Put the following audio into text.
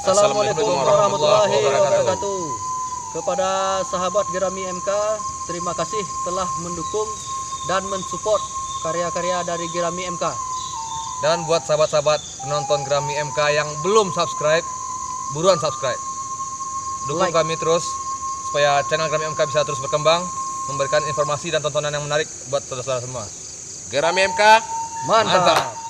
Assalamualaikum warahmatullahi wabarakatuh. Kepada sahabat Gerami MK, terima kasih telah mendukung dan mensupport karya-karya dari Gerami MK. Dan buat sahabat-sahabat penonton Gerami MK yang belum subscribe, buruan subscribe. Dukung kami terus supaya channel Gerami MK bisa terus berkembang, memberikan informasi dan tontonan yang menarik buat saudara-saudara semua. Gerami MK, Mantap.